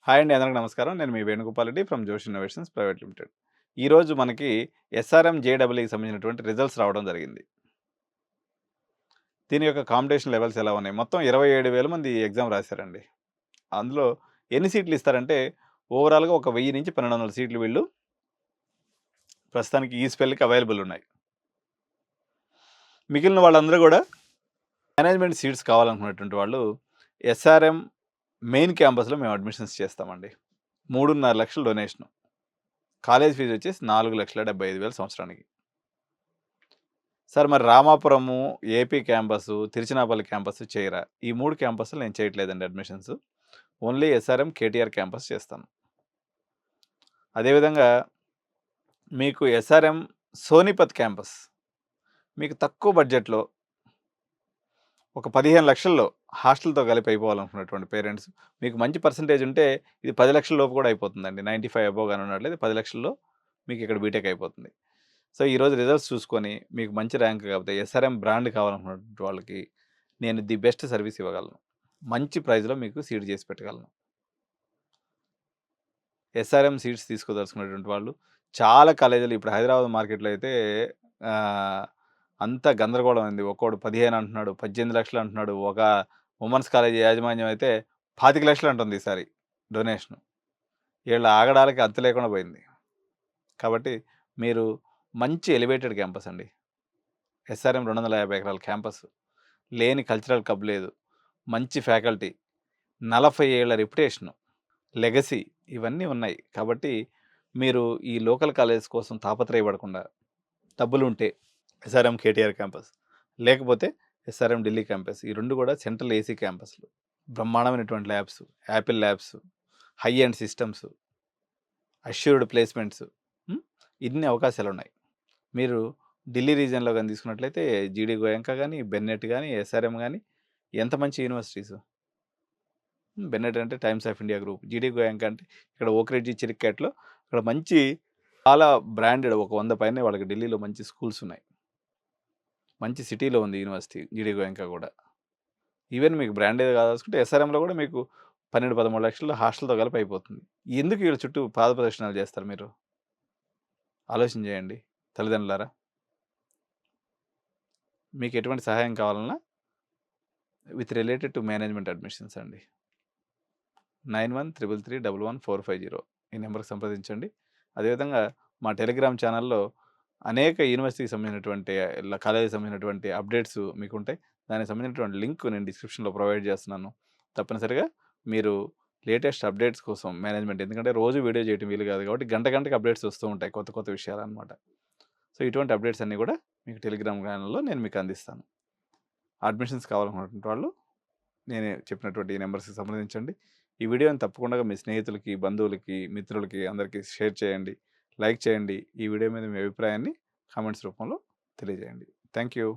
Hi అండి. అందరికి నమస్కారం. నేను మీ వేణుగోపాల్ రెడ్డి ఫ్రమ్ జోష్ ఇన్నోవేషన్స్ ప్రైవేట్ లిమిటెడ్. ఈరోజు మనకి ఎస్ఆర్ఎం జేఈఈకి సంబంధించినటువంటి రిజల్ట్స్ రావడం జరిగింది. దీని యొక్క కాంపిటీషన్ లెవెల్స్ ఎలా ఉన్నాయి? మొత్తం 27,000 మంది ఈ ఎగ్జామ్ రాశారండి. అందులో ఎన్ని సీట్లు ఇస్తారంటే ఓవరాల్‌గా ఒక 1000 నుంచి 1200 సీట్లు వీళ్ళు ప్రస్తుతానికి ఈ స్పెల్‌కి అవైలబుల్ ఉన్నాయి. మిగిలిన వాళ్ళందరూ గూడా మేనేజ్మెంట్ సీట్స్ కావాలనుకున్నటువంటి వాళ్ళు ఎస్ఆర్ఎం మెయిన్ క్యాంపస్‌లో మేము అడ్మిషన్స్ చేస్తామండి. 3.5 లక్షలు డొనేషను. కాలేజ్ ఫీజు వచ్చేసి 4,75,000 సంవత్సరానికి. సార్ మరి Ramapuram, AP campus, Tiruchirappalli campus చేయరా? ఈ 3 క్యాంపస్‌లు నేను చేయట్లేదండి admissions. Only SRM, KTR campus చేస్తాను. అదేవిధంగా మీకు ఎస్ఆర్ఎం సోనిపత్ క్యాంపస్ మీకు తక్కువ బడ్జెట్‌లో ఒక 15,00,000లో హాస్టల్‌తో కలిపి అయిపోవాలనుకున్నటువంటి పేరెంట్స్ మీకు మంచి పర్సెంటేజ్ ఉంటే ఇది 10,00,000 లోపు కూడా అయిపోతుందండి. 95 అబోవ్ గాని ఉన్నట్లయితే 10,00,000లో మీకు ఇక్కడ బీటెక్ అయిపోతుంది. సో, ఈరోజు రిజల్ట్స్ చూసుకొని మీకు మంచి ర్యాంక్ కాకపోతే ఎస్ఆర్ఎం బ్రాండ్ కావాలనుకున్నటువంటి వాళ్ళకి నేను ది బెస్ట్ సర్వీస్ ఇవ్వగలను. మంచి ప్రైస్‌లో మీకు సీట్ చేసి పెట్టగలను. ఎస్ఆర్ఎం సీట్స్ తీసుకోదలుచుకున్నటువంటి వాళ్ళు చాలా కాలేజీలు ఇప్పుడు హైదరాబాద్ మార్కెట్‌లో అయితే అంతా గందరగోళం అయింది. ఒక్కోడు 15 అంటున్నాడు, 18 లక్షలు అంటున్నాడు. ఒక వుమెన్స్ కాలేజ్ యాజమాన్యం అయితే 25 లక్షలు అంటుంది ఈసారి డొనేషను. ఈళ్ళ ఆగడాలకి అంతు లేకుండా పోయింది. కాబట్టి మీరు మంచి ఎలివేటెడ్ క్యాంపస్ అండి. ఎస్ఆర్ఎం 250 ఎకరాల క్యాంపస్. లేని కల్చరల్ క్లబ్ లేదు. మంచి ఫ్యాకల్టీ, 40 ఏళ్ల రెప్యుటేషను, లెగసీ ఇవన్నీ ఉన్నాయి. కాబట్టి మీరు ఈ లోకల్ కాలేజెస్ కోసం తాపత్రయపడకుండా డబ్బులుంటే ఎస్ఆర్ఎం కేటీఆర్ క్యాంపస్, లేకపోతే ఎస్ఆర్ఎం ఢిల్లీ క్యాంపస్. ఈ 2 కూడా సెంట్రల్ ఏసీ క్యాంపస్‌లు. బ్రహ్మాండమైనటువంటి labs, Apple labs, high end systems, assured placements. ఇన్ని అవకాశాలున్నాయి. మీరు ఢిల్లీ రీజియన్‌లో గాని తీసుకున్నట్లయితే జీడీ గోయంకా గాని, బెన్నెట్ గాని, ఎస్ఆర్ఎం గాని ఎంత మంచి యూనివర్సిటీసు. బెన్నెట్ అంటే టైమ్స్ ఆఫ్ ఇండియా గ్రూప్. జీడీ గోయంకా అంటే ఇక్కడ ఓక్ రిడ్జ్, చిరిక్కాట్లో ఇక్కడ మంచి చాలా బ్రాండెడ్ ఒక 100 పైనే వాళ్ళకి ఢిల్లీలో మంచి స్కూల్స్ ఉన్నాయి. మంచి సిటీలో ఉంది యూనివర్సిటీ జీడీ గోయంకా కూడా. ఈవెన్ మీకు బ్రాండెడ్ కాదలుచుకుంటే ఎస్ఆర్ఎంలో కూడా మీకు 12, 13 లక్షల్లో హాస్టల్‌తో కలిపి అయిపోతుంది. ఎందుకు వీళ్ళ చుట్టూ పాదప్రదక్షిణాలు చేస్తారు మీరు? ఆలోచన చేయండి తల్లిదండ్రులారా. మీకు ఎటువంటి సహాయం కావాలన్నా with related to management admissions అండి. 9133311450 ఈ నెంబర్‌కి సంప్రదించండి. అదేవిధంగా మా టెలిగ్రామ్ ఛానల్‌లో అనేక యూనివర్సిటీకి సంబంధించినటువంటి కాలేజీకి సంబంధించినటువంటి అప్డేట్స్ మీకుంటాయి. దానికి సంబంధించినటువంటి లింక్ నేను డిస్క్రిప్షన్‌లో ప్రొవైడ్ చేస్తున్నాను. తప్పనిసరిగా మీరు లేటెస్ట్ అప్డేట్స్ కోసం మేనేజ్మెంట్ ఎందుకంటే రోజు వీడియో చేయడం వీలు కాదు కాబట్టి గంటకి అప్డేట్స్ వస్తూ ఉంటాయి కొత్త కొత్త విషయాలన్నమాట. సో, ఇటువంటి అప్డేట్స్ అన్నీ కూడా మీకు టెలిగ్రామ్ ఛానల్‌లో నేను మీకు అందిస్తాను. అడ్మిషన్స్ కావాలనుకున్నటువంటి వాళ్ళు నేను చెప్పినటువంటి ఈ నెంబర్స్‌కి సంప్రదించండి. ఈ వీడియోని తప్పకుండా మీ స్నేహితులకి, బంధువులకి, మిత్రులకి అందరికీ షేర్ చేయండి. లైక్ చేయండి. ఈ వీడియో మీద మీ అభిప్రాయాన్ని కామెంట్స్ రూపంలో తెలియజేయండి. Thank you.